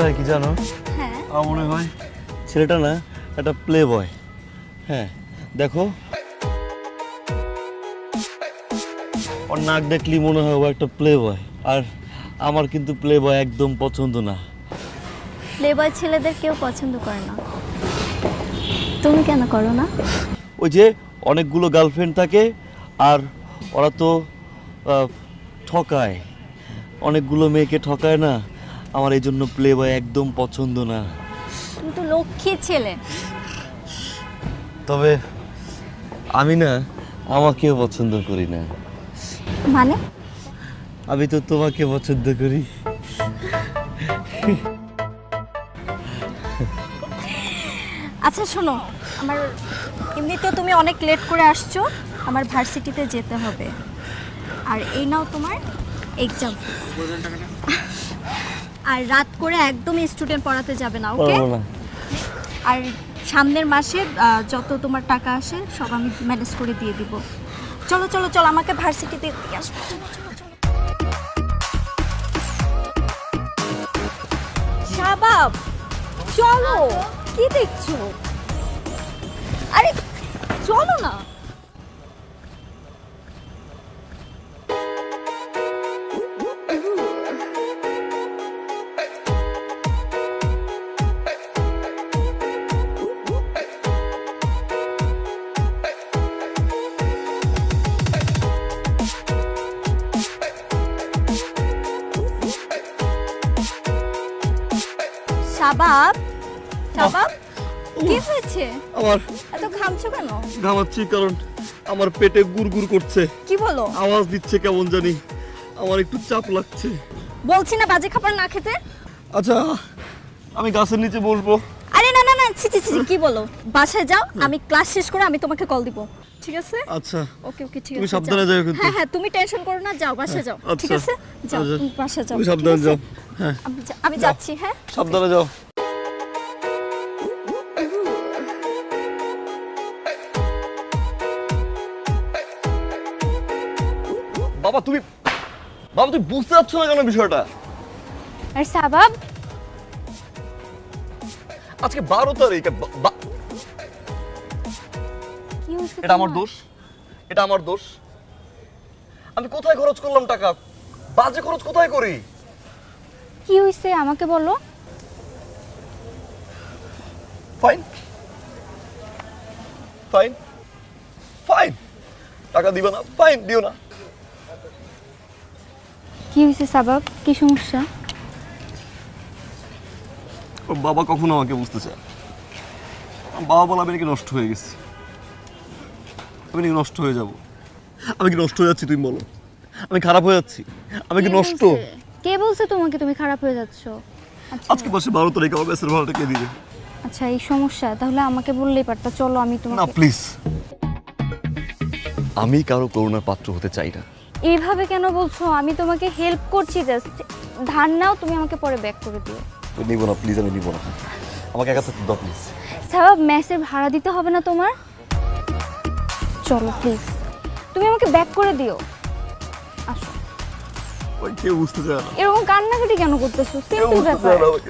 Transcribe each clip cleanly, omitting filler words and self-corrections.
হয় কি জানো? হ্যাঁ আমার মনে হয় ছেলেটা না একটা প্লে বয়। হ্যাঁ দেখো, ওর নাক দেখলি মনে হয় ও একটা প্লে বয়। আর আমার কিন্তু প্লে বয় একদম পছন্দ না। প্লেবয় ছেলেদের কেউ পছন্দ করে না, তুমি কেন করো না? ওই যে অনেকগুলো গার্লফ্রেন্ড থাকে আর ওরা তো ঠকায়, অনেকগুলো মেয়েকে ঠকায় না। আমার এই জন্য প্লে বয় একদম পছন্দ না। তুমি তো লক্ষ্মী ছেলে। তবে আমি না আমাকেও পছন্দ করি না। মানে? আমি তো তোমাকে পছন্দ করি। আচ্ছা শোনো, আমার এমনিতেও তুমি অনেক লেট করে আসছো, আমার ভার্সিটিতে যেতে হবে। আর এই নাও তোমার এক্সাম। আর রাত করে একদম স্টুডেন্ট পড়াতে যাবে না, ওকে? পারবো না। আর সামনের মাসে যত তোমার টাকা আসে সব আমি ম্যানেজ করে দিয়ে দিব। চলো চলো চলো, আমাকে ভার্সিটিতে দিয়ে আসবো। চলো চলো চলো। শাবাব চলো, কি দেখছো? আরে চলো না। শাবাব শাবাব, কি হয়েছে? আমার এত ঘামছো কেন? ঘামাচ্ছি কারণ আমার পেটে গুড়গুড় করছে, কি বলো? আওয়াজ দিচ্ছে কেমন জানি, আমার একটু চাপ লাগছে। বলছি না বাজে খাবার না খেতে। আচ্ছা আমি গাছের নিচে বসবো। আরে না না না, ছি ছি ছি, কি বলো? বাসায় যাও, আমি ক্লাস শেষ করে আমি তোমাকে কল দিব, ঠিক আছে? আচ্ছা ওকে ওকে, ঠিক আছে। তুমি সাবধানে যাও কিন্তু। হ্যাঁ হ্যাঁ, তুমি টেনশন করো না, যাও বাসায় যাও, ঠিক আচ্ছা, আছে? যাও আচ্ছা। তুমি বাসায় যাও, তুমি ঠিক সাবধানে আছে? যাও। হ্যাঁ আমি যাচ্ছি, হ্যাঁ। সাবধানে যাও। বাবা তুমি বুঝতে পারছো না কেন বিষয়টা? আর শাবাব, আজকে 12 তারিখ। কি হয়েছে? এটা আমার দোষ, এটা আমার দোষ। আমি কোথায় খরচ করলাম টাকা? বাজে খরচ কোথায় করি? কি হয়েছে আমাকে বলো। ফাইন ফাইন ফাইন, টাকা দিবে না? ফাইন দিও না। কি হয়েছে শাবাব, কি সমস্যা? ওর বাবা কখনো আমাকে বুঝতে চায় না। আমার বাবা বলে আমি নাকি নষ্ট হয়ে গেছি, আমি নাকি নষ্ট হয়ে যাব। আমি কি নষ্ট হয়ে যাচ্ছি? তুমি বলো, আমি খারাপ হয়ে যাচ্ছি? আমি কি নষ্ট? কে বলছে তোমাকে তুমি খারাপ হয়ে যাচ্ছো? আজকে মাসে 12 তারিখ আমার মেসের ভাড়াটা কে দিবে? আচ্ছা এই সমস্যা, তাহলে আমাকে বললেই পারতা। চলো আমি না তোমাকে। প্লিজ, আমি কারো করুণার পাত্র হতে চাই না। এইভাবে কেন বলছো? আমি তোমাকে হেল্প করছি, জাস্ট ধার নাও, তুমি আমাকে পরে ব্যাক করে দিও। তুমি নিব না প্লিজ, আমি নিব না। আমাকে একা থাকতে দাও প্লিজ। শাবাব, মেসের ভাড়া দিতে হবে না তোমার? চলো প্লিজ, তুমি আমাকে ব্যাক করে দিও। আসো। ওই কেউ বুঝতে চায় না, এরকম কান্নাকাটি কেন করতেছো? কেউ সিম্পল বুঝতে ব্যাপার। চায় না আমাকে।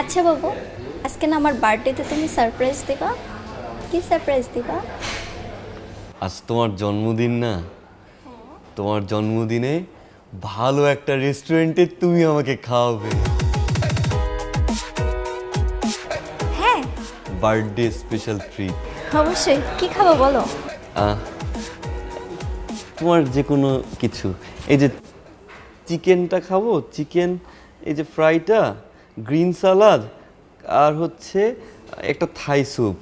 আচ্ছা বাবু, আজকে না আমার বার্থডেতে তুমি সারপ্রাইজ দিবা। কি সারপ্রাইজ দিবা? আজ তোমার জন্মদিন না? তোমার জন্মদিনে ভালো একটা রেস্টুরেন্টে তুমি আমাকে খাওয়াবে। হ্যাঁ বার্থডে স্পেশাল ট্রিট। অবশ্যই। কি খাবো বলো? তোমার যে কোনো কিছু। এই যে চিকেনটা খাবো, চিকেন, এই যে ফ্রাইটা, গ্রিন সালাদ, আর হচ্ছে একটা থাই স্যুপ।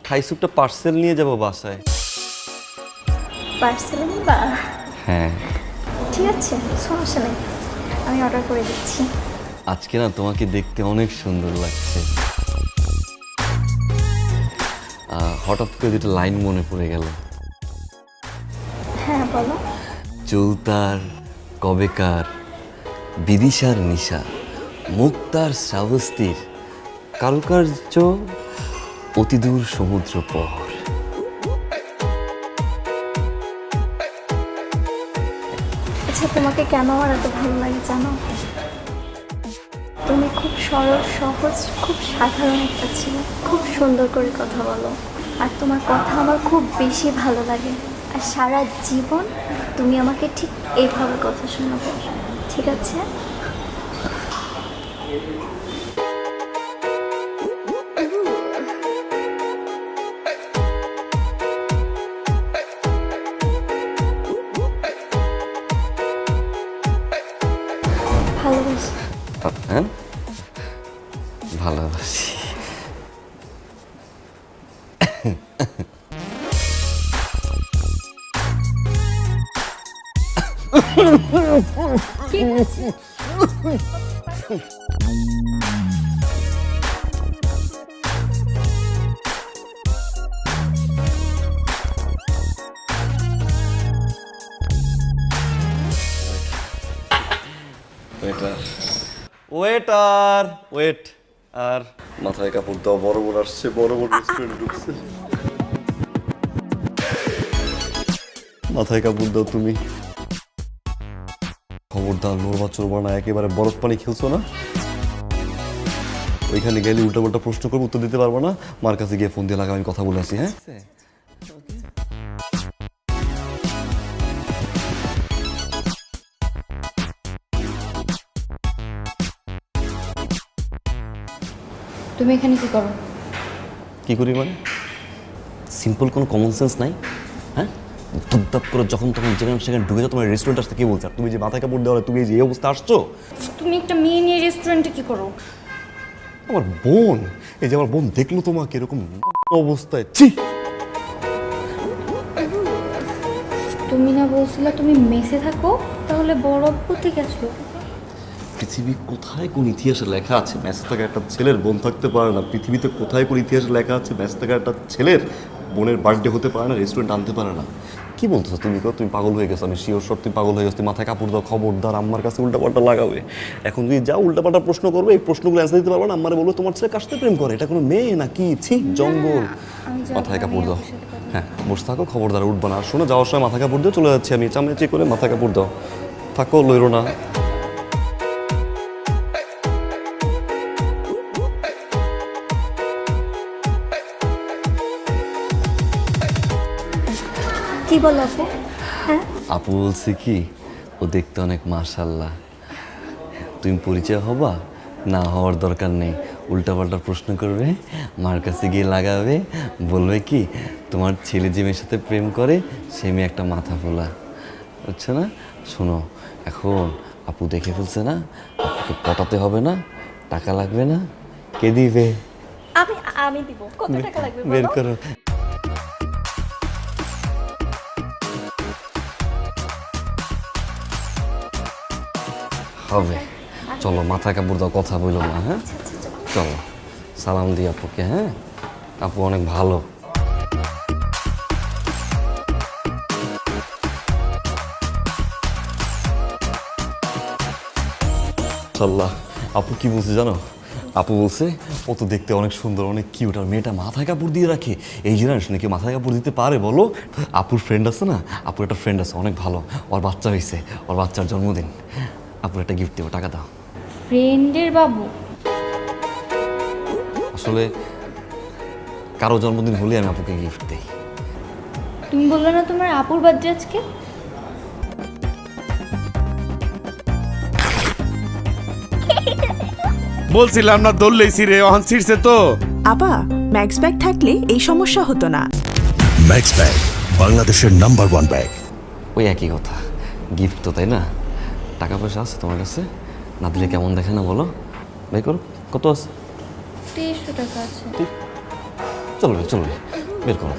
থাই স্যুপটা পার্সেল নিয়ে যাব বাসায়। পার্সেলে নিবা? হ্যাঁ ঠিক আছে, সমস্যা নেই, আমি অর্ডার করে দিচ্ছি। আজকে না তোমাকে দেখতে অনেক সুন্দর লাগছে। হঠাৎ করে দুটো লাইন মনে পড়ে গেল। হ্যাঁ বলো। চৌতার কবেকার, বিদিশার নিশা, মুক্তার শ্রাবস্তির, কারুকার্য অতিদূর সমুদ্র পর। আচ্ছা তোমাকে কেন আমার এত ভালো লাগে জানো? তুমি খুব সরল সহজ খুব সাধারণ একটা ছেলে, খুব সুন্দর করে কথা বলো, আর তোমার কথা আমার খুব বেশি ভালো লাগে। আর সারা জীবন তুমি আমাকে ঠিক এইভাবে কথা শোনাবে, ঠিক আছে? ভালোবাসি। হ্যাঁ, ভালোবাসি। ওয়েটার ওয়েট, আর মাথায় কাপড় দাও, বড় বড় আসছে, বড় বড় রেস্টুরেন্ট ঢুকছে। মাথায় কাপড় দাও তুমি। খবরদার নড়বা চড়বা না, একেবারে বরফ পানি খেলছো না। ওইখানে গেলে উল্টা পাল্টা প্রশ্ন করবো, উত্তর দিতে পারবো না। মার কাছে গিয়ে ফোন দিয়ে লাগা, আমি কথা বলে আসি। হ্যাঁ, তুমি এখানে কি করো? কি করি মানে? সিম্পল কোনো কমন সেন্স নাই? হ্যাঁ, ধুপধাপ করে যখন তখন যেখানে সেখানে ঢুকে যাও। তোমার রেস্টুরেন্ট আসতে কে বলছে? আর তুমি যে মাথায় কাপড় দেওয়া, তুমি এই যে এই অবস্থা আসছো। তুমি একটা মেয়ে নিয়ে রেস্টুরেন্টে কি করো? আমার বোন, এই যে আমার বোন দেখলো তোমাকে এরকম অবস্থায়, ছি। তুমি না বলছিলে তুমি মেসে থাকো, তাহলে বরফ কোথা গেছো? পৃথিবী কোথায় কোন ইতিহাসে লেখা আছে মেসে থাকা একটা ছেলের বোন থাকতে পারে না? পৃথিবীতে কোথায় কোন ইতিহাসে লেখা আছে মেসে থাকা একটা ছেলের বোনের বার্থডে হতে পারে না, রেস্টুরেন্ট আনতে পারে না? কি বলতেছো তুমি? তুমি পাগল হয়ে গেছো। আমি শিওর সব তুমি পাগল হয়ে গেছো। তুমি মাথায় কাপড় দাও, খবরদার আম্মার কাছে উল্টাপাল্টা লাগাবে। এখন যদি যাও উল্টাপাল্টা প্রশ্ন করবে, এই প্রশ্নগুলো অ্যান্সার দিতে পারবো না। আম্মারে বলবো তোমার ছেলে কার সাথে প্রেম করে, এটা কোনো মেয়ে নাকি? ছি, জঙ্গল। মাথায় কাপড় দাও। হ্যাঁ, বসে থাকো, খবরদার উঠবো না। শোনো, যাওয়ার সময় মাথা কাপড় দিয়ে চলে যাচ্ছি আমি, চামড়াচি করে মাথা কাপড় দাও। থাকো, লইরো না। কি বলো আপু? হ্যাঁ, আপু বলছি কি, ও দেখতে অনেক মাশাল্লাহ। তুমি পরিচয় হবা না, হওয়ার দরকার নেই। উল্টাপাল্টা প্রশ্ন করবে, মার কাছে গিয়ে লাগাবে, বলবে কি তোমার ছেলে যে মেয়ের সাথে প্রেম করে সে মেয়ে একটা মাথা ফোলা, বুঝছো না? শোনো, এখন আপু দেখে ফেলছে না, আপুকে পটাতে হবে না, টাকা লাগবে না, কে দিবে? আমি আমি দিব। কত টাকা লাগবে বের বলো? করো। হবে, চলো মাথায় কাপড় দাও, কথা বললো না। হ্যাঁ, চলো সালাম দিই আপুকে। হ্যাঁ, আপু অনেক ভালো। মাশাআল্লাহ। আপু কি বলছে জানো? আপু বলছে ও তো দেখতে অনেক সুন্দর, অনেক কিউট, আর মেয়েটা মাথায় কাপড় দিয়ে রাখে। এই জেনারেশনে কেউ মাথায় কাপড় দিতে পারে বলো? আপুর ফ্রেন্ড আছে না, আপুর একটা ফ্রেন্ড আছে অনেক ভালো, ওর বাচ্চা হয়েছে, ওর বাচ্চার জন্মদিন, আপুর একটা গিফট দেবো, টাকা দাও। ফ্রেন্ডের বাবু? আসলে কারো জন্মদিন হলে আমি আপুকে গিফট দিই। তুমি বললে না তোমার আপুর বার্থডে আজকে? বলছিলাম না দৌড়লেই ছিঁড়ে, অহন ছিঁড়ছে তো। আপা, ম্যাক্স ব্যাগ থাকলে এই সমস্যা হতো না। ম্যাক্স ব্যাগ বাংলাদেশের নাম্বার 1 ব্যাগ। ওই একই কথা, গিফট তো, তাই না? টাকা পয়সা আছে তোমার কাছে? না দিলে কেমন দেখে না বলো? ভাই করো, কত আছে? 300 টাকা আছে। চলবে চলবে, বের করো,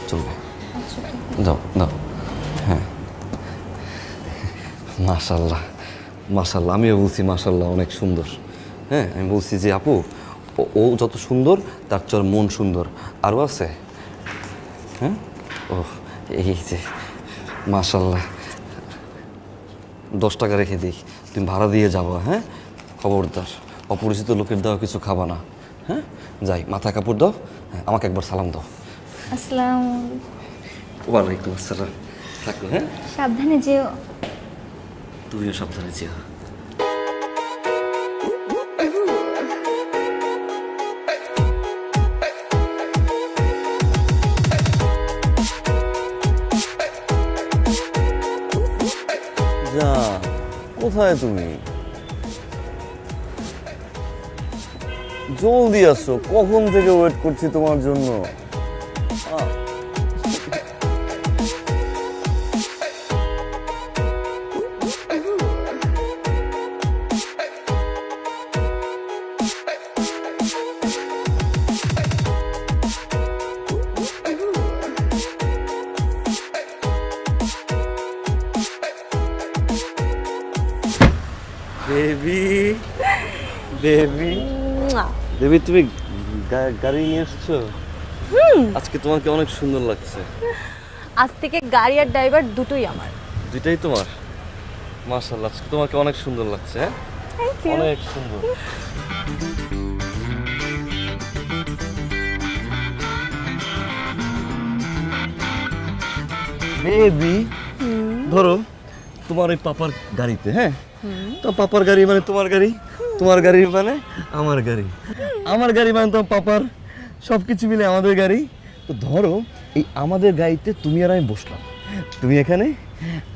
চলবে। দাও দাও। হ্যাঁ, মাশাল্লাহ মাশাল্লাহ, আমিও বলছি মাশাল্লাহ, অনেক সুন্দর। হ্যাঁ, আমি বলছি যে আপু ও যত সুন্দর তার চর মন সুন্দর। আরও আছে? হ্যাঁ, ও এই যে মাশাল্লাহ, 10 টাকা রেখে দিই, তুমি ভাড়া দিয়ে যাবো। হ্যাঁ, খবরদার অপরিচিত লোকের দেওয়া কিছু খাবা না। হ্যাঁ, যাই, মাথা কাপড় দাও। হ্যাঁ, আমাকে একবার সালাম দাও। আসসালামু ওয়ালাইকুম আসসালাম। থাকো। হ্যাঁ, সাবধানে যেও। তুমিও সাবধানে যেও। যা, কোথায় তুমি? জলদি আসো, কখন থেকে ওয়েট করছি তোমার জন্য। বেবি বেবি বেবি, তুমি গাড়ি নিয়ে এসছো? আজকে তোমাকে অনেক সুন্দর লাগছে। আজ থেকে গাড়ি আর ড্রাইভার দুটোই আমার। দুইটাই তোমার? মাশাআল্লাহ, আজকে তোমাকে অনেক সুন্দর লাগছে। হ্যাঁ, থ্যাংক ইউ। অনেক সুন্দর। বেবি, ধরো তোমার ওই পাপার গাড়িতে, হ্যাঁ, তো পাপার গাড়ি মানে তোমার গাড়ি, তোমার গাড়ি মানে আমার গাড়ি, আমার গাড়ি মানে তোমার পাপার, সবকিছু মিলে আমাদের গাড়ি। তো ধরো এই আমাদের গাড়িতে তুমি আর আমি বসলাম, তুমি এখানে,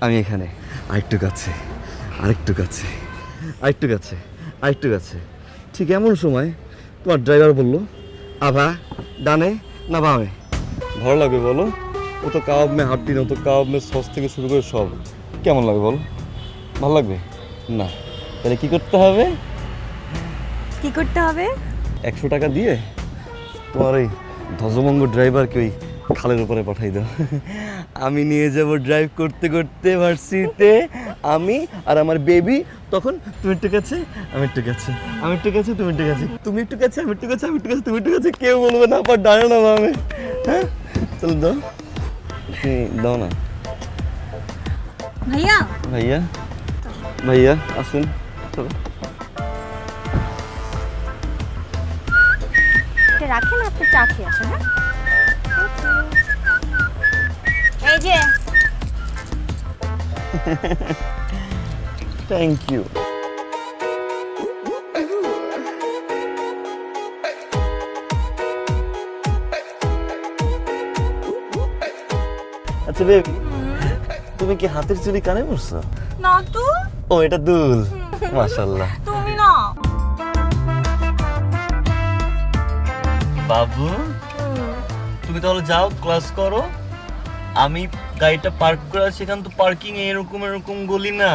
আমি এখানে, আরেকটু কাছে, আরেকটু কাছে, আরেকটু কাছে, আরেকটু কাছে। ঠিক এমন সময় তোমার ড্রাইভার বললো, আভা ডানে না বামে? ভালো লাগবে বলো? ও তো কাবাব মে হাড্ডি না, ও তো কাবাব মে সস থেকে শুরু করে সব। কেমন লাগবে বলো? ভালো লাগবে না? তাহলে কি করতে হবে? কি করতে হবে? 100 টাকা দিয়ে তোমার ওই ধ্বজভঙ্গ ড্রাইভারকে ওই খালের উপরে পাঠাই দাও। আমি নিয়ে যাব ড্রাইভ করতে করতে ভার্সিটিতে, আমি আর আমার বেবি। তখন তুমি একটু কাছে, আমি একটু কাছে, আমি একটু কাছে, তুমি একটু কাছে, তুমি একটু কাছে, আমি একটু কাছে, আমি একটু কাছে, তুমি একটু কাছে, কেউ বলবে না আবার ডানে না বামে। হ্যাঁ, চলো দাও, তুমি দাও না। ভাইয়া ভাইয়া, ভাইয়া আসুন, চলো। এটা রাখেন, আপনি চা খেয়ে আসেন। হ্যাঁ, এই যে থ্যাংক ইউ। আচ্ছা বেবি, তুমি কি হাতের চুড়ি কানে পরছো? না তো। ও, এটা দুল। মাশাআল্লাহ। তুমি না। বাবু, তুমি তাহলে যাও, ক্লাস করো। আমি গাড়িটা পার্ক করে আছি, এখান তো পার্কিং এরকম এরকম গলি না,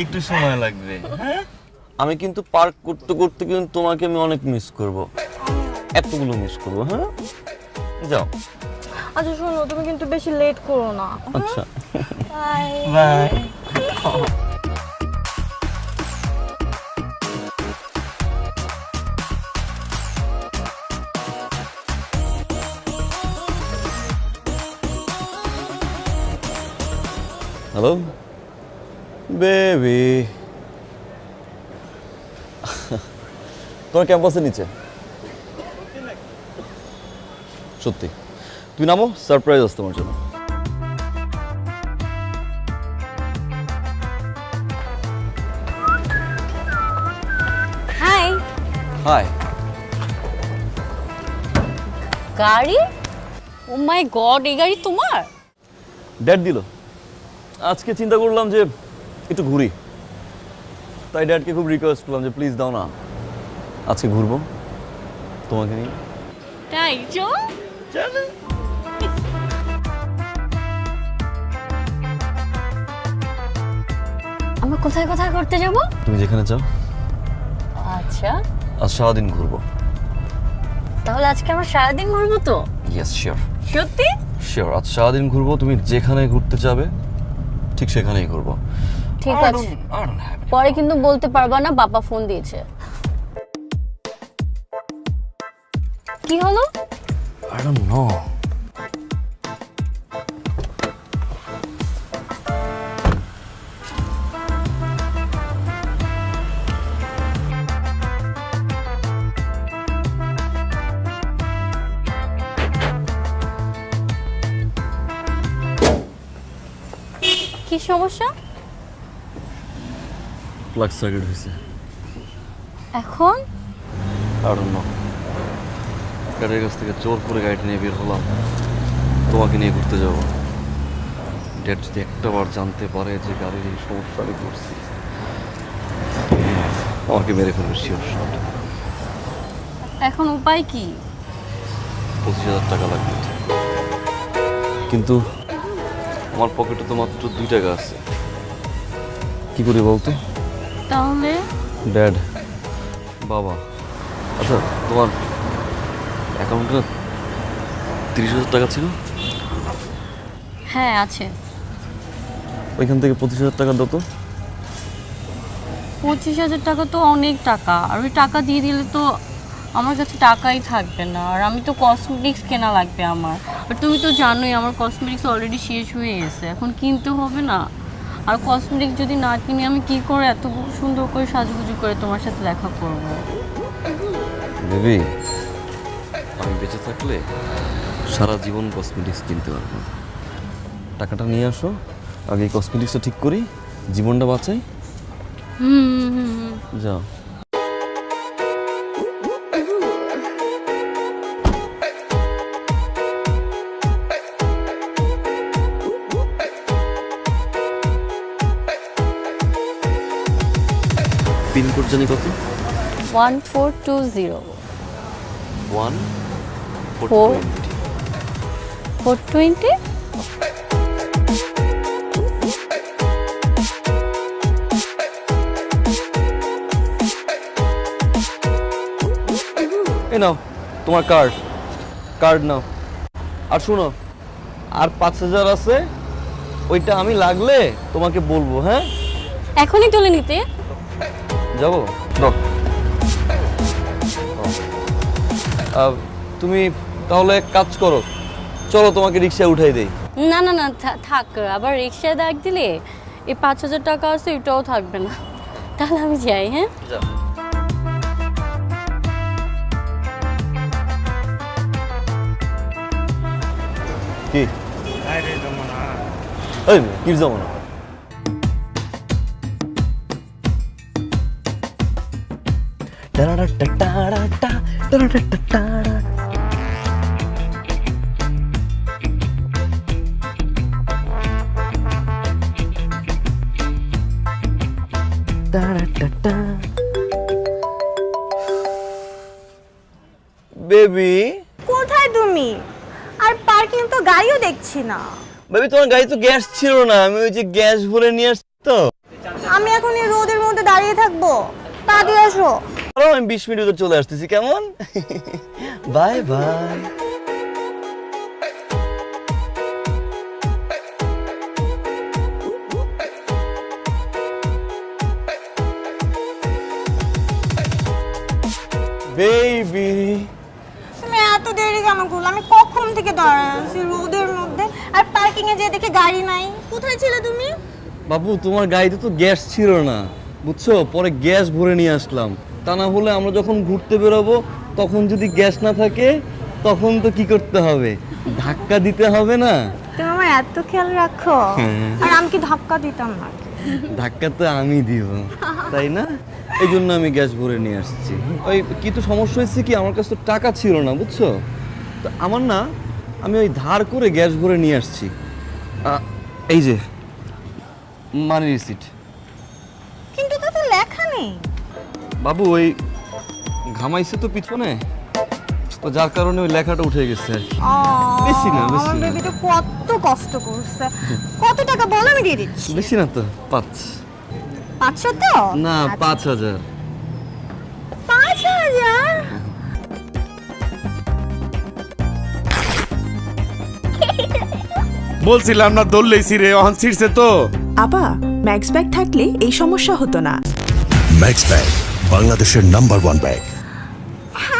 একটু সময় লাগবে। হ্যাঁ, আমি কিন্তু পার্ক করতে করতে কিন্তু তোমাকে আমি অনেক মিস করব, এতগুলো মিস করব। হ্যাঁ, যাও। আচ্ছা শোনো, তুমি কিন্তু বেশি লেট করো না। আচ্ছা, বাই বাই। হ্যালো বেবি, তোমার ক্যাম্পাসের নিচে। সত্যি তুমি নামো, সারপ্রাইজ আছে তোমার জন্য। হাই। হাই। গাড়ি? ও মাই গড, এই গাড়ি তোমার? ড্যাড দিল। আজকে চিন্তা করলাম যে একটু ঘুরি, তাই ড্যাডকে খুব রিকোয়েস্ট করলাম যে প্লিজ দাও না, আজকে ঘুরবো তোমাকে নিয়ে। তাই চো? আমরা কোথায় কোথায় করতে যাব? তুমি যেখানে চাও। আচ্ছা, আজ সারাদিন ঘুরবো। তাহলে আজকে আমরা সারাদিন ঘুরবো তো? ইয়েস, শিওর সত্যি? শিওর, আজ সারাদিন ঘুরবো। তুমি যেখানে ঘুরতে চাবে ঠিক সেখানেই ঘুরবো। ঠিক আছে, পরে কিন্তু বলতে পারবা না বাবা ফোন দিয়েছে। কি হলো? I don't know. কি সমস্যা? প্লাগ সার্কিট হয়েছে। এখন? I don't know. গাড়ির কাছ থেকে জোর করে গাড়িটা নিয়ে বের হলাম, তোমাকে নিয়ে ঘুরতে যাব। ড্যাড যদি একটাবার জানতে পারে যে গাড়ির এই সমস্যাটা করছি, আমাকে মেরে ফেলবে শিওর শট। এখন উপায় কি? 25,000 টাকা লাগবে, কিন্তু আমার পকেটে তো মাত্র 2 টাকা আছে। কি করি বলতো? তাহলে ড্যাড, বাবা, আচ্ছা তোমার অ্যাকাউন্টে 30,000 টাকা ছিল? হ্যাঁ আছে। ওইখান থেকে 25,000 টাকা দাও তো। 25,000 টাকা তো অনেক টাকা, আর ওই টাকা দিয়ে দিলে তো আমার কাছে টাকাই থাকবে না, আর আমি তো কসমেটিক্স কেনা লাগবে আমার। আর তুমি তো জানোই আমার কসমেটিক্স অলরেডি শেষ হয়ে গেছে, এখন কিনতে হবে না। আর কসমেটিক্স যদি না কিনে আমি কি করে এত সুন্দর করে সাজুগুজু করে তোমার সাথে দেখা করব? বেবি, আমি বেঁচে থাকলে সারা জীবন কসমেটিক্স কিনতে পারবো। টাকাটা নিয়ে আসো, আগে কসমেটিক্সটা ঠিক করি, জীবনটা বাঁচাই। যাও। পিনকোড জানি কত? 1420 1 4 420। এই নাও তোমার কার্ড নাও। আর শুনো, আর 5,000 আছে, ওইটা আমি লাগলে তোমাকে বলবো। হ্যাঁ, এখনই তুলে নিতে যাবো। তুমি তাহলে এক কাজ করো, চলো তোমাকে রিক্সায় উঠাই দেই। না না না, থাক। আবার রিক্সায় ডাক দিলে এই 5,000 টাকা আছে ওইটাও থাকবে না। তাহলে আমি যাই। হ্যাঁ, যাও। কি এই কি যাবো না? বেবি, কোথায় তুমি? আর পার্কিং তো গাড়িও দেখছি না। বেবি তোমার গাড়ি তো গ্যাস ছিল না, আমি ওই যে গ্যাস ভরে নিয়ে আসছি তো। আমি এখন এই রোদের মধ্যে দাঁড়িয়ে থাকবো? তাড়াতাড়ি এসো। আমি 20 মিনিট চলে আসতেছি, কেমন? Bye bye. বেবি, তুমি এত দেরি কেন করলে? আমি কখন থেকে দাঁড়ায় আছি রোদের মধ্যে, আর পার্কিং এ যেয়ে দেখে গাড়ি নাই। কোথায় ছিলে তুমি? বাবু তোমার গাড়িতে তো গ্যাস ছিল না, বুঝছো, পরে গ্যাস ভরে নিয়ে আসলাম। তা না হলে আমরা যখন ঘুরতে বেরোবো তখন যদি গ্যাস না থাকে তখন তো কি করতে হবে? ধাক্কা দিতে হবে না? তুমি আমার এত খেয়াল রাখো। আর আমি কি ধাক্কা দিতাম না? ধাক্কা তো আমি দিব, তাই না? এই জন্য আমি গ্যাস ভরে নিয়ে আসছি। ওই কিন্তু সমস্যা হয়েছে কি, আমার কাছে তো টাকা ছিল না, বুঝছো, তো আমার না, আমি ওই ধার করে গ্যাস ভরে নিয়ে আসছি। এই যে মানি রিসিট। কিন্তু তাতে লেখা নেই। বাবু ওই ঘামাইছে তো পিছনে, তো যার কারণে ওই লেখাটা উঠে গেছে আর কি। বেশি না, বেশি আমার না। বেবি তো কত কষ্ট করছে। কত টাকা বল, আমি দিয়ে দিচ্ছি। বেশি না তো, 500 তো না, 5,000। 5,000? বলছিলাম না দৌড়লেইছি রে, অহন ছিড়ছে তো। আপা, ম্যাক্স ব্যাগ থাকলে এই সমস্যা হতো না। ম্যাক্স ব্যাগ বাংলাদেশের নাম্বার 1 ব্যাগ।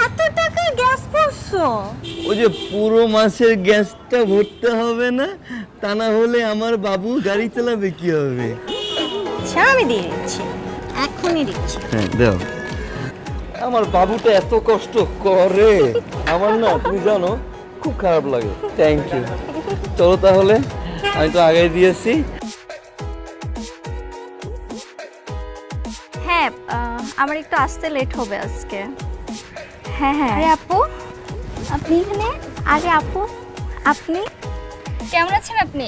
এত টাকা গ্যাস পড়ছো? ওই যে পুরো মাসের গ্যাসটা ভরতে হবে না, তা না হলে আমার বাবু গাড়ি চালাবে কি হবে? আচ্ছা, আমি দিয়ে দিচ্ছি, এখনই দিচ্ছি। হ্যাঁ দাও। আমার বাবুটা এত কষ্ট করে, আমার না, তুমি জানো, খুব খারাপ লাগে। Thank you. চলো তাহলে, আমি তো আগেই দিয়েছি। হ্যাঁ, আমার একটু আসতে লেট হবে আজকে। হ্যাঁ হ্যাঁ। আরে আপু, আপনি এখানে? আরে আপু, আপনি? কেমন আছেন আপনি?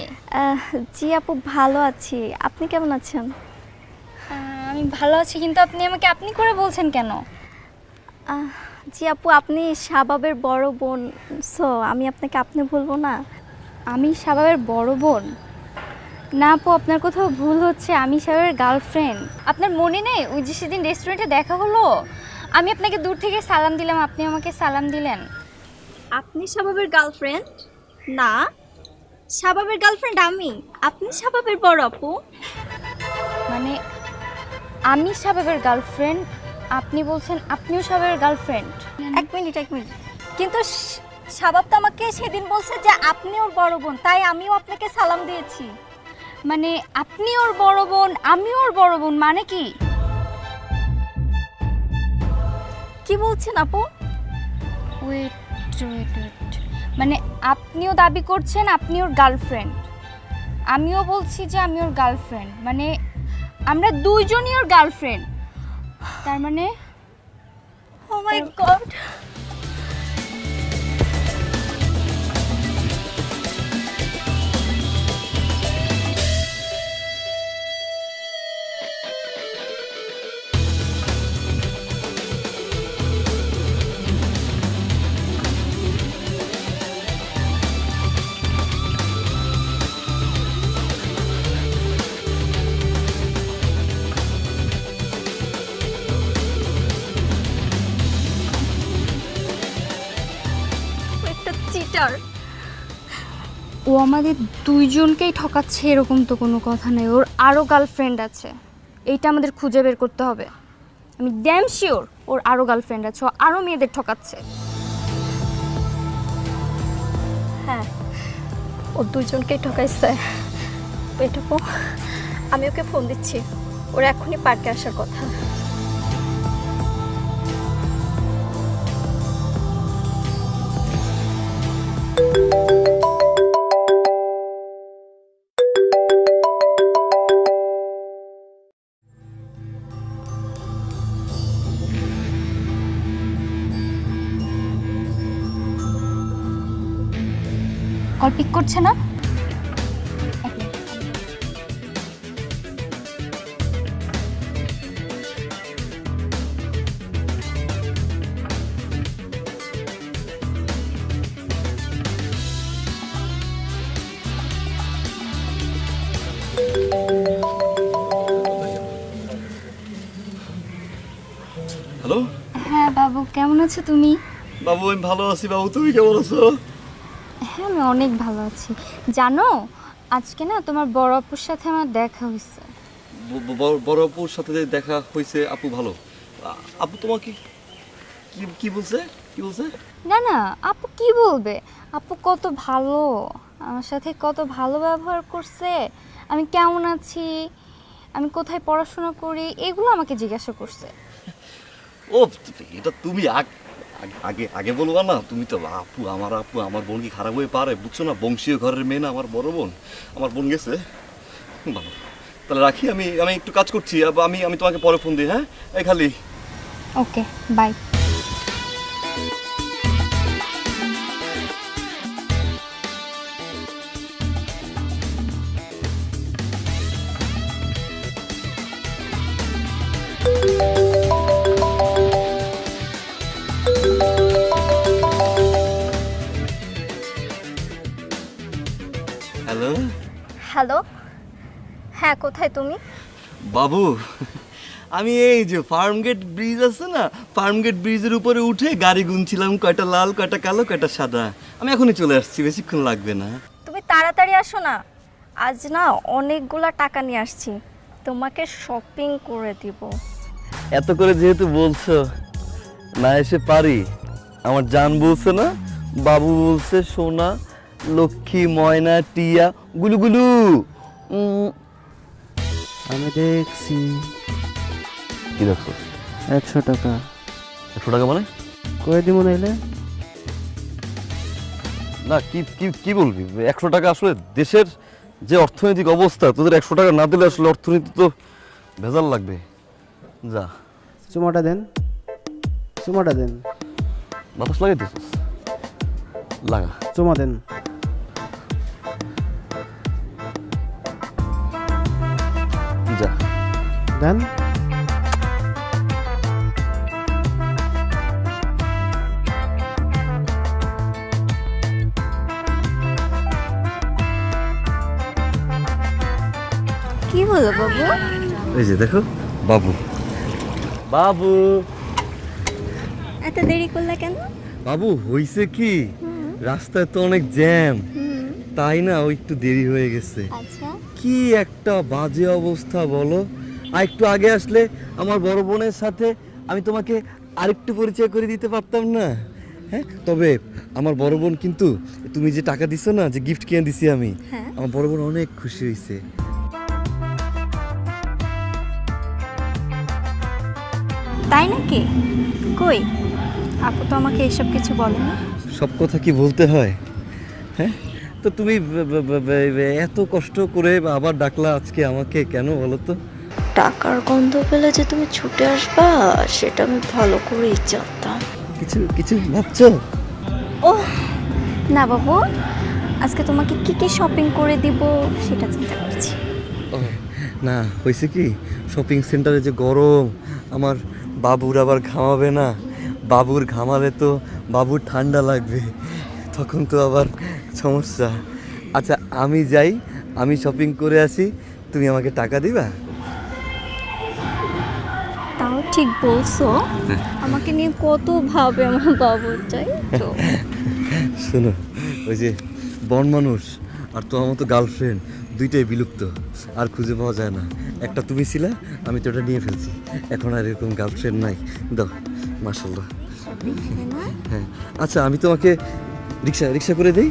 জি আপু, ভালো আছি। আপনি কেমন আছেন? আমি ভালো আছি, কিন্তু আপনি আমাকে আপনি করে বলছেন কেন? জি আপু, আপনি শাবাবের বড় বোন, সো আমি আপনাকে আপনি বলবো না। আমি শাবাবের বড় বোন? না আপু, আপনার কোথাও ভুল হচ্ছে। আমি শাবাবের গার্লফ্রেন্ড। আপনার মনে নেই ওই যে সেদিন রেস্টুরেন্টে দেখা হলো, আমি আপনাকে দূর থেকে সালাম দিলাম, আপনি আমাকে সালাম দিলেন। আপনি শাবাবের গার্লফ্রেন্ড? না, শাবাবের গার্লফ্রেন্ড আমি, আপনি শাবাবের বড় আপু। মানে আমি শাবাবের গার্লফ্রেন্ড, আপনি বলছেন আপনিও শাবাবের গার্লফ্রেন্ড? এক মিনিট, কিন্তু শাবাব তো আমাকে সেদিন বলছে যে আপনি ওর বড় বোন, তাই আমিও আপনাকে সালাম দিয়েছি। মানে আপনি ওর বড় বোন, আমি ওর বড় বোন, মানে কি? কি বলছেন আপু? ওয়েট, মানে আপনিও দাবি করছেন আপনি ওর গার্লফ্রেন্ড, আমিও বলছি যে আমি ওর গার্লফ্রেন্ড, মানে আমরা দুইজনই ওর গার্লফ্রেন্ড। তার মানে ও মাই গড, একটা চিটার। ও আমাদের দুইজনকেই ঠকাচ্ছে এরকম তো কোনো কথা নেই, ওর আরও গার্লফ্রেন্ড আছে, এইটা আমাদের খুঁজে বের করতে হবে। আমি ড্যাম শিওর ওর আরও গার্লফ্রেন্ড আছে, ও আরও মেয়েদের ঠকাচ্ছে। হ্যাঁ, ও দুজনকেই ঠকাইছে। এটুকু আমি ওকে ফোন দিচ্ছি, ওর এখনই পার্কে আসার কথা। কল পিক করছে না? হ্যালো হ্যাঁ বাবু, কেমন আছো তুমি? বাবু, আমি ভালো আছি। বাবু, তুমি কেমন আছো? হ্যাঁ, আমি অনেক ভালো আছি। জানো, আজকে না তোমার বড় আপুর সাথে আমার দেখা হয়েছে। বড় আপুর সাথে যে দেখা হয়েছে, আপু ভালো। আপু তোমাকে কি বলছে? না না, আপু কি বলবে, আপু কত ভালো, আমার সাথে কত ভালো ব্যবহার করছে, আমি কেমন আছি, আমি কোথায় পড়াশোনা করি, এগুলো আমাকে জিজ্ঞাসা করছে। ও, এটা তুমি আগে বলবা না? তুমি তো আপু, আমার বোন কি খারাপ হয়ে পারে? বুঝছো না, বংশীয় ঘরের মেয়ে না আমার বড় বোন। আমার বোন গেছে ভালো। তাহলে রাখি, আমি একটু কাজ করছি, আমি তোমাকে পরে ফোন দিই। হ্যাঁ, এই খালি। ওকে, বাই। হ্যালো হ্যালো, হ্যাঁ কোথায় তুমি? বাবু, আমি এই যে ফার্মগেট ব্রিজ আছে না, ফার্মগেট ব্রিজের উপরে উঠে গাড়ি গুনছিলাম, কয়টা লাল, কয়টা কালো, কয়টা সাদা। আমি এখনই চলে আসছি, বেশিক্ষণ লাগবে না। তুমি তাড়াতাড়ি আসো না, আজ না অনেকগুলা টাকা নিয়ে আসছি, তোমাকে শপিং করে দিব। এত করে যেহেতু বলছো, না এসে পারি? আমার জান বলছে না, বাবু বলছে সোনা, লক্ষ্মী, ময়না, টিয়া, গুলুগুলু। আমি দেখছি কি দেখছো? 100 টাকা। 100 টাকা মানে? কয়ে দিব নাইলে? না, কি বলবি? 100 টাকা আসলে দেশের যে অর্থনৈতিক অবস্থা, তোদের 100 টাকা না দিলে আসলে অর্থনীতি তো ভেজাল লাগবে। যা, চুমাটা দেন, চুমাটা দেন। বাতাস লাগাইতেছিস? লাগা। চুমা দেন। যা। দেন। কি হলো বাবু? এই যে দেখো বাবু। বাবু এত দেরি করলে কেন? বাবু হইছে কি, রাস্তায় তো অনেক জ্যাম, তাই না ওই একটু দেরি হয়ে গেছে। আচ্ছা, কি একটা বাজে অবস্থা বলো। আর একটু আগে আসলে আমার বড় বোনের সাথে আমি তোমাকে আরেকটু পরিচয় করে দিতে পারতাম না? হ্যাঁ, তবে আমার বড় বোন কিন্তু তুমি যে টাকা দিছো না, যে গিফট কিনে দিছি আমি, হ্যাঁ। আমার বড় বোন অনেক খুশি হয়েছে। তাই নাকি? কই, আপু তো আমাকে এসব কিছু বলেনি। সব কথা কি বলতে হয়? হ্যাঁ, তো তুমি এত কষ্ট করে আবার ডাকলা আজকে আমাকে কেন বলো তো? টাকার গন্ধ পেলে যে তুমি ছুটে আসবা সেটা আমি ভালো করেই জানতাম। কিছু কিছু ভাবছো? ও না বাবু, আজকে তোমাকে কি কি শপিং করে দিব সেটা চিন্তা করছি। ও, না হয়েছে কি, শপিং সেন্টারে যে গরম, আমার বাবুর আবার ঘামাবে না, বাবুর ঘামালে তো বাবুর ঠান্ডা লাগবে, তখন তো আবার সমস্যা। আচ্ছা আমি যাই, আমি শপিং করে আসি, তুমি আমাকে টাকা দিবা? তাও ঠিক বলছো, আমাকে নিয়ে কত ভাবে আমার বাবুটাই তো। শোনো, ওই যে বন মানুষ আর তোমার মতো গার্লফ্রেন্ড দুইটাই বিলুপ্ত, আর খুঁজে পাওয়া যায় না। একটা তুমি ছিলা, আমি তো ওটা নিয়ে ফেলছি, এখন আর এরকম গার্লফ্রেন্ড নাই। দাও, মাশাল্লাহ। হ্যাঁ, আচ্ছা আমি তোমাকে রিক্সা করে দেই?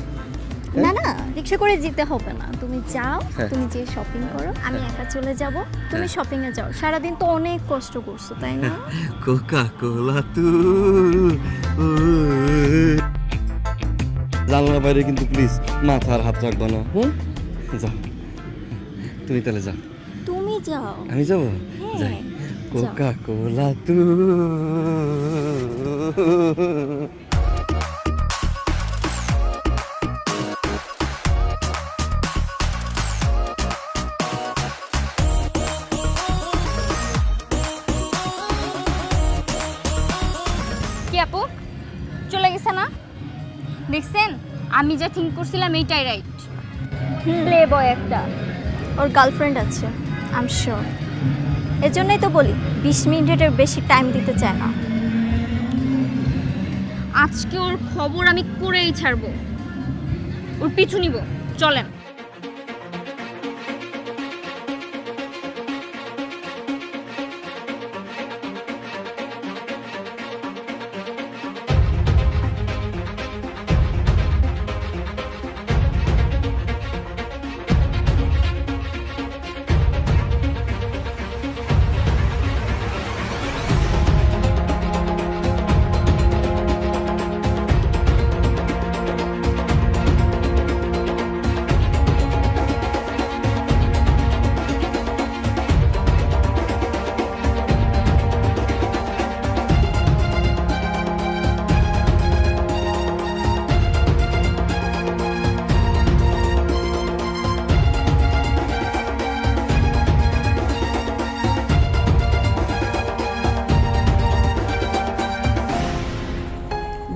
না না, রিক্সা করে যেতে হবে না, তুমি যাও, হ্যাঁ। তুমি যে শপিং করো, আমি একা চলে যাব, তুমি শপিং এ যাও। সারাদিন তো অনেক কষ্ট করছো তাই না? কোকা কোলা তু। জানলার বাইরে কিন্তু প্লিজ মাথার হাত রাখবা না। যাও, তুমি তাহলে যাও। তুমি যাও। আমি যাবো? হ্যাঁ, যাই। যাও। কোকা কোলা তু। কি আপু চলে গেছে না? দেখছেন, আমি যা থিঙ্ক করছিলাম এইটাই রাইট। প্লে বয় একটা, ওর গার্লফ্রেন্ড আছে, আই এম শিওর। এর জন্যই তো বলি 20 মিনিটের বেশি টাইম দিতে চায় না। আজকে ওর খবর আমি করেই ছাড়বো, ওর পিছু নিব। চলেন।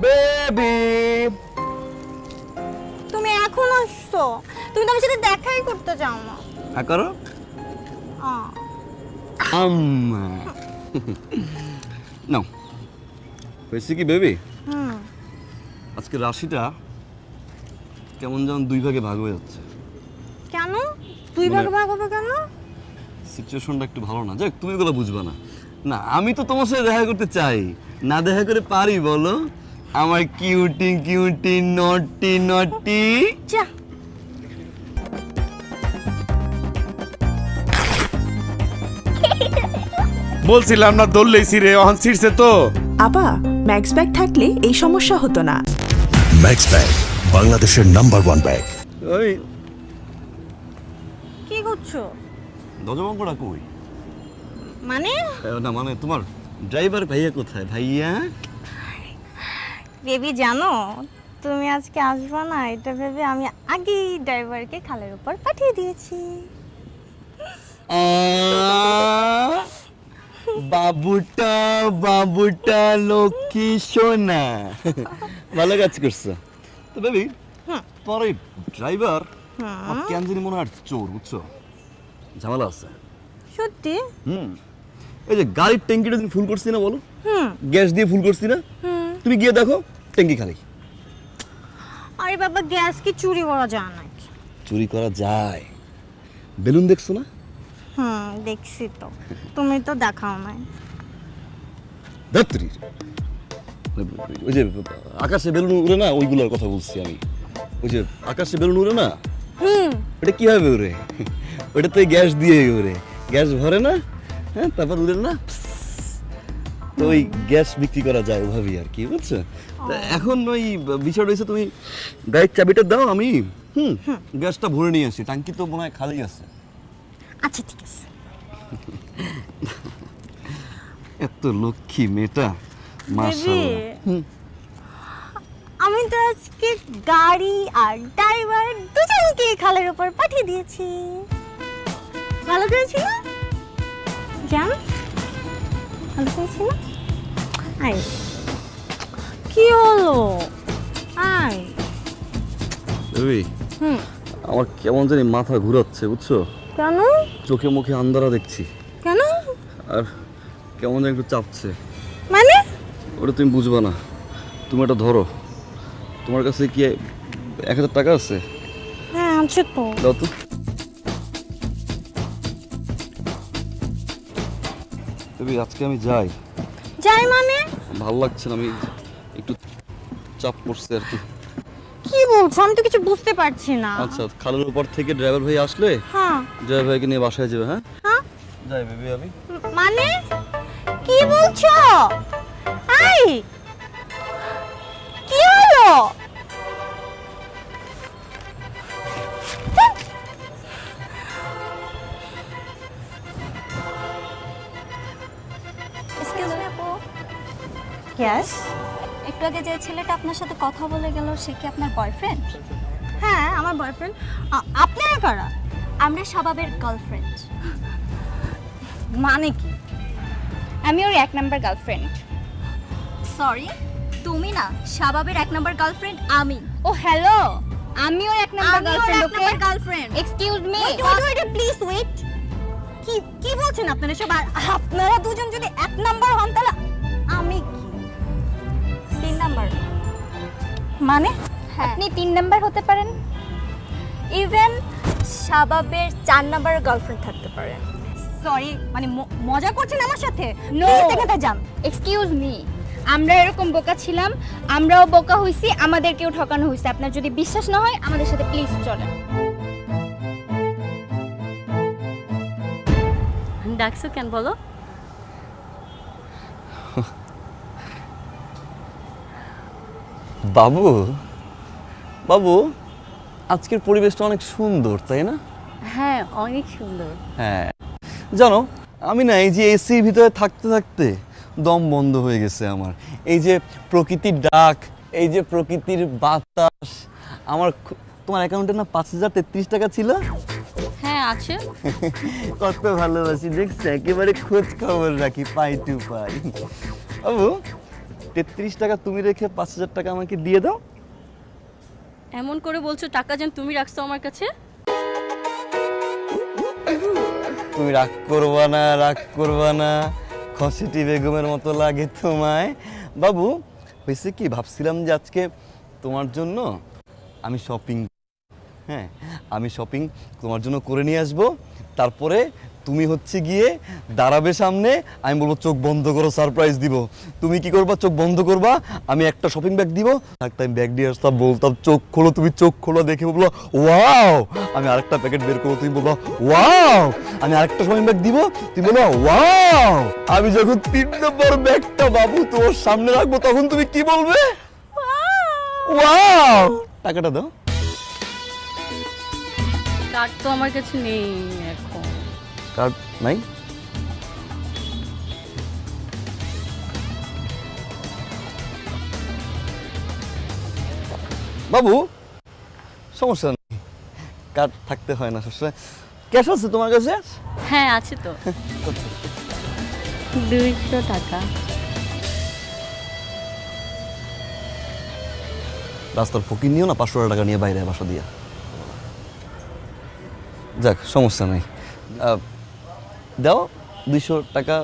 বেবি, তুমি এখন আসছো? তুমি তো আমার সাথে দেখাই করতে চাও না। হ্যাঁ করো। নাও, হয়েছে কি বেবি, আজকে রাশিটা কেমন যেন দুই ভাগে ভাগ হয়ে যাচ্ছে। কেন দুই ভাগে ভাগ হবে কেন? সিচুয়েশনটা একটু ভালো না। যাক, তুমি এগুলো বুঝবা না। না, আমি তো তোমার সাথে দেখা করতে চাই, না দেখা করে পারি বলো? আমার কিউটি কিউটি নটি নটি। যা, বলছিলাম না দৌড়লেই ছিঁড়ে, অহন ছিঁড়ছে তো। আপা, ম্যাক্স ব্যাগ থাকলে এই সমস্যা হতো না। ম্যাক্স ব্যাগ বাংলাদেশের নাম্বার 1 ব্যাগ। ওই কি করছো? দজবঙ্গটা কই? মানে না মানে তোমার ড্রাইভার ভাইয়া কোথায়? ভাইয়া বেবি জানো, তুমি আজকে আসবা না এটা ভেবে আমি আগেই ড্রাইভারকে খালের উপর পাঠিয়ে দিয়েছি। বাবুটা বাবুটা লক্ষ্মী সোনা ভালো কাজ করছো তো বেবি। তোমার এই ড্রাইভার কেন জানি মনে হয় চোর, বুঝছো? ঝামেলা আছে। সত্যি? এই যে গাড়ির ট্যাঙ্কিটা তুমি ফুল করছি না, বলো? গ্যাস দিয়ে ফুল করছি না? তুমি গিয়ে দেখো ট্যাঙ্কি খালি। আরে বাবা, গ্যাস কি চুরি করা যায় নাকি? চুরি করা যায়। বেলুন দেখছো না? দেখছি তো, তুমি তো দেখাও নাই। ধাত্রীর ওই যে আকাশে বেলুন উড়ে না, ওইগুলোর কথা বলছি আমি। ওই যে আকাশে বেলুন উড়ে না, ওটা কিভাবে উড়ে? ওটা তো গ্যাস দিয়ে উড়ে, গ্যাস ভরে না, হ্যাঁ, তারপর উড়ে না। তো ওই গ্যাস বিক্রি করা যায় ওভাবেই আর কি, বুঝছো? তা এখন ওই বিষয়টা হয়েছে, তুমি গাড়ির চাবিটা দাও, আমি গ্যাসটা ভরে নিয়ে আসি। ট্যাঙ্কি তো মনে হয় খালি আছে। আচ্ছা ঠিক আছে। এত লক্ষ্মী মেয়েটা, মাশাআল্লাহ। আমি তো আজকে গাড়ি আর ড্রাইভার দুজনকে খালের উপর পাঠিয়ে দিয়েছি। ভালো করেছি না জান? ভালো করেছি না? আই কি হলো? আই বেবি, আমার কেমন জানি মাথা ঘুরাচ্ছে, বুঝছো? কেন? চোখে মুখে আন্ধারা দেখছি, কেন? আর কেমন যেন একটু চাপছে। মানে? ওটা তুমি বুঝবা না। তুমি এটা ধরো। তোমার কাছে কি 1000 টাকা আছে? হ্যাঁ আছে তো। দাও তো। বেবি, আজকে আমি যাই। যাই মানে? ভালো লাগছে না, আমি একটু চাপ পড়ছে আর কি। কি বলছো? আমি তো কিছু বুঝতে পারছি না। আচ্ছা, খালের উপর থেকে ড্রাইভার ভাই আসলে হ্যাঁ। ড্রাইভার ভাইকে নিয়ে বাসায় যাবে। হ্যাঁ হ্যাঁ, যাই বেবি আমি। মানে কি বলছো? আই কি হলো? এক্সকিউজ মি আপু, ইয়েস। একটু আগে যে ছেলেটা আপনার সাথে কথা বলে গেল, সে কি আপনার বয়ফ্রেন্ড? হ্যাঁ আমার বয়ফ্রেন্ড। আপনারা কারা? আমরা শাবাবের গার্লফ্রেন্ড। মানে কি? আমি ওর 1 নাম্বার গার্লফ্রেন্ড। সরি, তুমি না, শাবাবের 1 নাম্বার গার্লফ্রেন্ড আমি। ও হ্যালো, আমি ওর 1 নাম্বার আমি ওর girlfriend. 1 number girlfriend. Excuse me. Wait please wait. কি কি বলছেন আপনারা সব? আর আপনারা দুজন যদি 1 নাম্বার হন তাহলে আমি কি 3 নাম্বার। মানে? হ্যাঁ, আপনি 3 নাম্বার হতে পারেন। ইভেন শাবাবের 4 নাম্বারের গার্লফ্রেন্ড থাকতে পারে। সরি, মানে মজা করছেন আমার সাথে? নো, প্লিজ এখানে যান। Excuse me. আমরা এরকম বোকা ছিলাম, আমরাও বোকা হইছি, আমাদেরকেও ঠকানো হইছে। আপনার যদি বিশ্বাস না হয় আমাদের সাথে প্লিজ চলেন। ডাকছো কেন বলো? বাবু, বাবু, আজকের পরিবেশটা অনেক সুন্দর, তাই না? হ্যাঁ, অনেক সুন্দর। হ্যাঁ, জানো আমি না এই যে এসির ভিতরে থাকতে থাকতে দম বন্ধ হয়ে গেছে আমার। এই যে প্রকৃতির ডাক, এই যে প্রকৃতির বাতাস, আমার তোমার অ্যাকাউন্টে না 5033 টাকা ছিল। হ্যাঁ আছে। কত ভালোবাসি দেখছো, একেবারে খোঁজ খবর রাখি, পাই টু পাই। বাবু, 33 টাকা তুমি রেখে 5000 টাকা আমাকে দিয়ে দাও। এমন করে বলছো, টাকা যেন তুমি রাখছো আমার কাছে। তুমি রাগ করবা না, রাগ করবা না, খসেটি বেগমের মতো লাগে তোমায়। বাবু, হয়েছে কি, ভাবছিলাম যে আজকে তোমার জন্য আমি শপিং, হ্যাঁ আমি শপিং তোমার জন্য করে নিয়ে আসবো। তারপরে তুমি হচ্ছে গিয়ে দাঁড়াবে সামনে, আমি বলবো চোখ বন্ধ করো, সারপ্রাইজ দিব। তুমি কি করবা? চোখ বন্ধ করবা, আমি একটা শপিং ব্যাগ দিব, থাকতে আমি ব্যাগ দিয়ে আসতাম, বলতাম চোখ খোলো, তুমি চোখ খোলো, দেখে বলবো ওয়াও, আমি আরেকটা প্যাকেট বের করবো, তুমি বলবো ওয়াও, আমি আরেকটা শপিং ব্যাগ দিব, তুমি বলবো ওয়াও। আমি যখন 3 নম্বর ব্যাগটা বাবু তোমার সামনে রাখবো, তখন তুমি কি বলবে? ওয়াও। টাকাটা দাও। কার্ড তো আমার কাছে নেই এখন। কার্ড নাই? বাবু, সমস্যা নেই, কার্ড থাকতে হয় না সবসময়। ক্যাশ আছে তোমার কাছে? হ্যাঁ আছে তো। 200 টাকা। রাস্তার ফকির নিও না 500 টাকা নিয়ে বাইরে বাসা দিয়া। যাক সমস্যা নাই, দাও 200 টাকা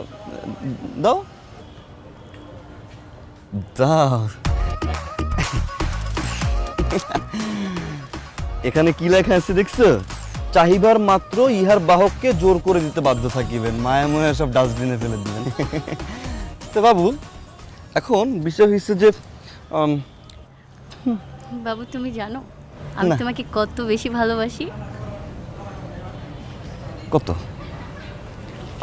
দাও দাও। এখানে কি লেখা আছে দেখছো? চাহিবার মাত্র ইহার বাহককে জোর করে দিতে বাধ্য থাকিবেন, মায়া ময়া সব ডাস্টবিনে ফেলে দিবেন। তো বাবু এখন বিষয় হচ্ছে যে বাবু তুমি জানো আমি না। তোমাকে কত বেশি ভালোবাসি? কত?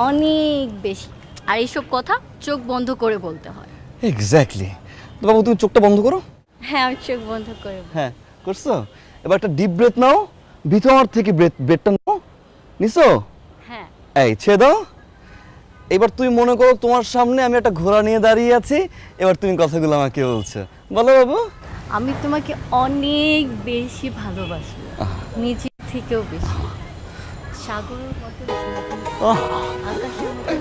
অনেক বেশি। আর এইসব কথা চোখ বন্ধ করে বলতে হয়। এক্স্যাক্টলি। তো বাবু তুমি চোখটা বন্ধ করো। হ্যাঁ আমি চোখ বন্ধ করে হ্যাঁ করছো? এবার একটা ডিপ ব্রেথ নাও, ভিতর থেকে ব্রেথটা নাও। নিছো? হ্যাঁ। এই ছেড়ে দাও। এবার তুমি মনে করো তোমার সামনে আমি একটা ঘোড়া নিয়ে দাঁড়িয়ে আছি, এবার তুমি কথাগুলো আমাকে বলছো। বলো বাবু। আমি তোমাকে অনেক বেশি ভালোবাসি, নিজের থেকেও বেশি। সাগরের মতো, আকাশের মতো।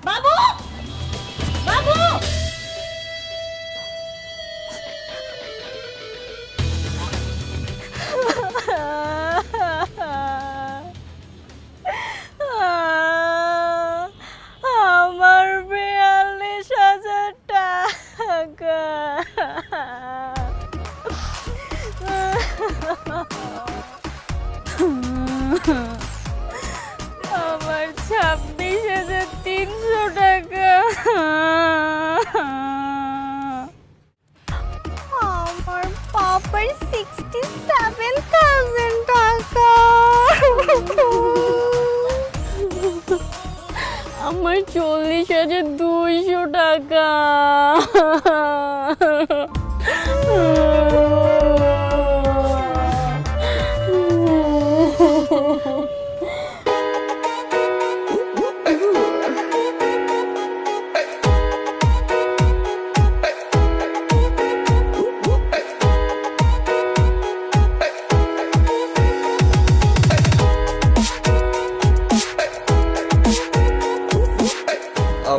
বাবু বাবু আমার 42,000 টাকা। আমার 26,300 টাকা। আমার পাপার 67,000 টাকা। আমার 40,200 টাকা।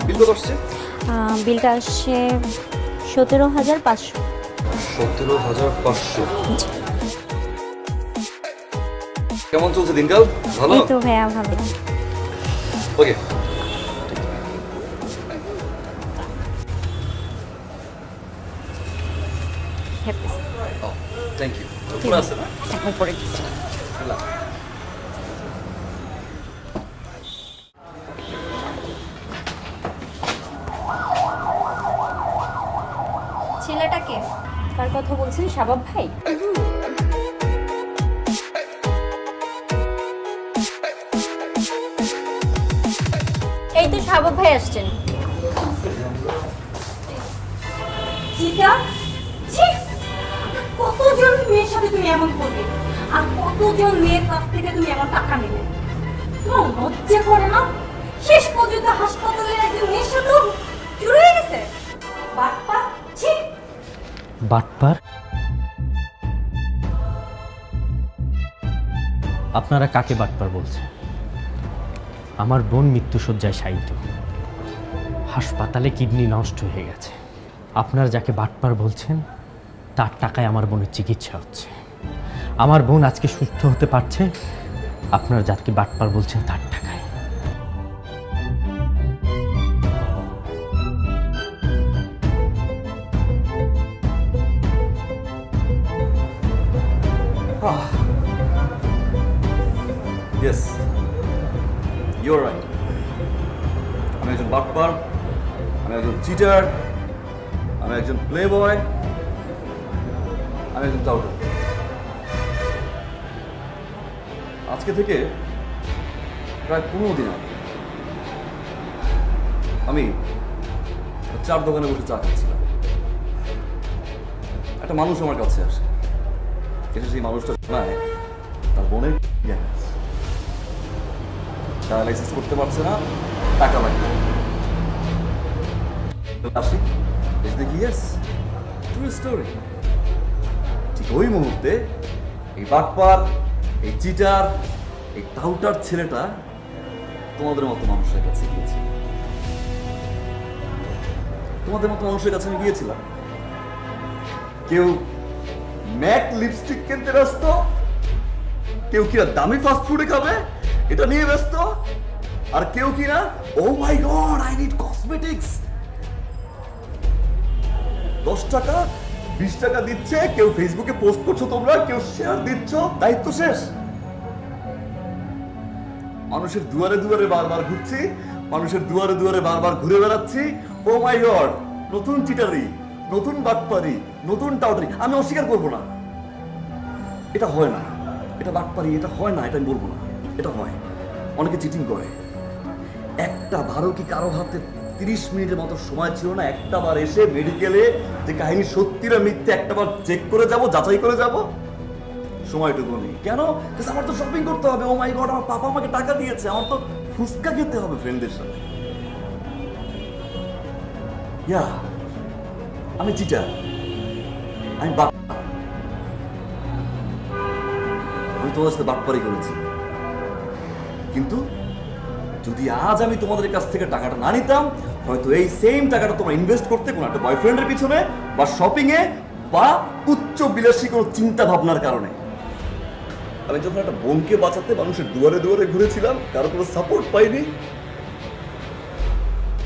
বিল কত আসছে? বিলটা আসছে 17,500। 17,500। কেমন চলছে দিনকাল? ভালো? এই তো ভাইয়া ভালো। ওকে। Thank you. পুরো আছে না? এখন পরে দিচ্ছি। ছেলেটাকে কার কথা বলছেন? শাবাব ভাই? এই তো শাবাব ভাই আসছেন। কতজন মেয়ের সাথে তুমি এমন করবে, আর কতজন মেয়ের কাছ থেকে তুমি এমন টাকা নেবে? তোমার লজ্জা করে না? শেষ পর্যন্ত হাসপাতালের একজন মেয়ের সাথে শুরু হয়ে গেছে বাটপা। ছি। বাটপার? আপনারা কাকে বাটপার বলছেন? আমার বোন মৃত্যুশয্যায় শায়িত, হাসপাতালে কিডনি নষ্ট হয়ে গেছে। আপনারা যাকে বাটপার বলছেন তার টাকায় আমার বোনের চিকিৎসা হচ্ছে। আমার বোন আজকে সুস্থ হতে পারছে আপনারা যাকে বাটপার বলছেন তার টাকায়। Yes, you're right. আমি একজন বাটপার, আমি একজন চিটার, আমি একজন প্লে বয়, আমি একজন টাউটার। আজকে থেকে প্রায় 15 দিন আগে আমি চার দোকানে বসে চা খাচ্ছিলাম। একটা মানুষ আমার কাছে আসে, এসে সেই মানুষটা জানায় তার বোনের জ্ঞান আছে, ডায়ালাইসিস করতে পারছে না, টাকা লাগবে। আসি এসে দেখি ইয়েস ট্রু স্টোরি। ঠিক ওই মুহূর্তে এই বাটপার, এই চিটার, এই টাউটার ছেলেটা তোমাদের মতো মানুষের কাছে গিয়েছিল। তোমাদের মতো মানুষের কাছে আমি গিয়েছিলাম। কেউ ম্যাক লিপস্টিক কিনতে ব্যস্ত, কেউ কিনা দামি ফাস্ট ফুডে খাবে এটা নিয়ে ব্যস্ত, আর কেউ কিনা ও মাই গড আই নিড কসমেটিক্স 10 টাকা 20 টাকা দিচ্ছে, কেউ ফেসবুকে পোস্ট করছো তোমরা, কেউ শেয়ার দিচ্ছ, দায়িত্ব শেষ। মানুষের দুয়ারে দুয়ারে বারবার ঘুরছি, মানুষের দুয়ারে দুয়ারে বারবার ঘুরে বেড়াচ্ছি। ও মাই গড, নতুন চিটারি, নতুন বাটপারি, নতুন টাউটারি। আমি অস্বীকার করবো না, এটা হয় না, এটা বাটপারি, এটা হয় না, এটা আমি বলবো না, এটা হয়। অনেকে চিটিং করে। একটা বারও কি কারো হাতে 30 মিনিটের মতো সময় ছিল না একটা বার এসে মেডিকেলে যে কাহিনী সত্যি না মিথ্যে একটা বার চেক করে যাব, যাচাই করে যাব? সময়টুকু নেই। কেন? আমার তো শপিং করতে হবে। ও মাই গড, আমার পাপা আমাকে টাকা দিয়েছে, আমার তো ফুচকা খেতে হবে ফ্রেন্ডদের সাথে। ইয়া, আমি চিটার, আমি আমি তোমাদের সাথে বাটপারি করেছি। কিন্তু যদি আজ আমি তোমাদের কাছ থেকে টাকাটা না নিতাম, হয়তো এই সেম টাকাটা তোমরা ইনভেস্ট করতে কোনো একটা বয়ফ্রেন্ডের পিছনে বা শপিং এ বা উচ্চ বিলাসী কোনো চিন্তা ভাবনার কারণে। আমি যখন একটা বোনকে বাঁচাতে মানুষের দুয়ারে দুয়ারে ঘুরেছিলাম, কারো কোনো সাপোর্ট পাইনি,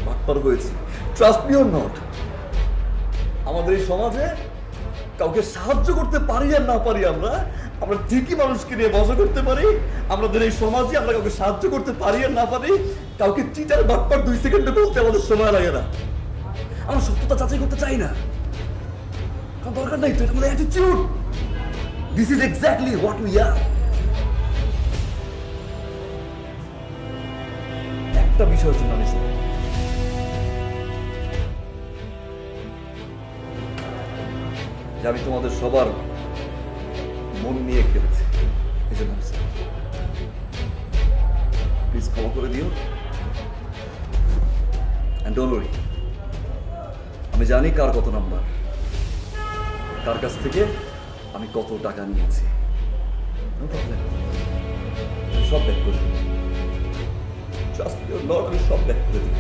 বাটপার হয়েছি। ট্রাস্ট মি অর নট, আমাদের এই সমাজে কাউকে সাহায্য করতে পারি আর না পারি, আমরা ঠিকই মানুষকে নিয়ে মজা করতে পারি। আমাদের এই সমাজে আমরা কাউকে সাহায্য করতে পারি আর না পারি, কাউকে চিটার বাটপার 2 সেকেন্ডে বলতে আমাদের সময় লাগে না। আমরা সত্যতা যাচাই করতে চাই না, কারণ দরকার নাই তো, এটা আমাদের attitude. This is exactly what we are. একটা বিষয়ের জন্য আমি যে আমি তোমাদের সবার মন নিয়ে খেলেছি, প্লিজ ক্ষমা করে দিও। এন্ড ডোন্ট ওয়ারি, আমি জানি কার কত নাম্বার, কার কাছ থেকে আমি কত টাকা নিয়েছি। নো প্রবলেম, সব ব্যাক করে দিই। ট্রাস্ট মি অর নট, আমি সব ব্যাক করে দিই।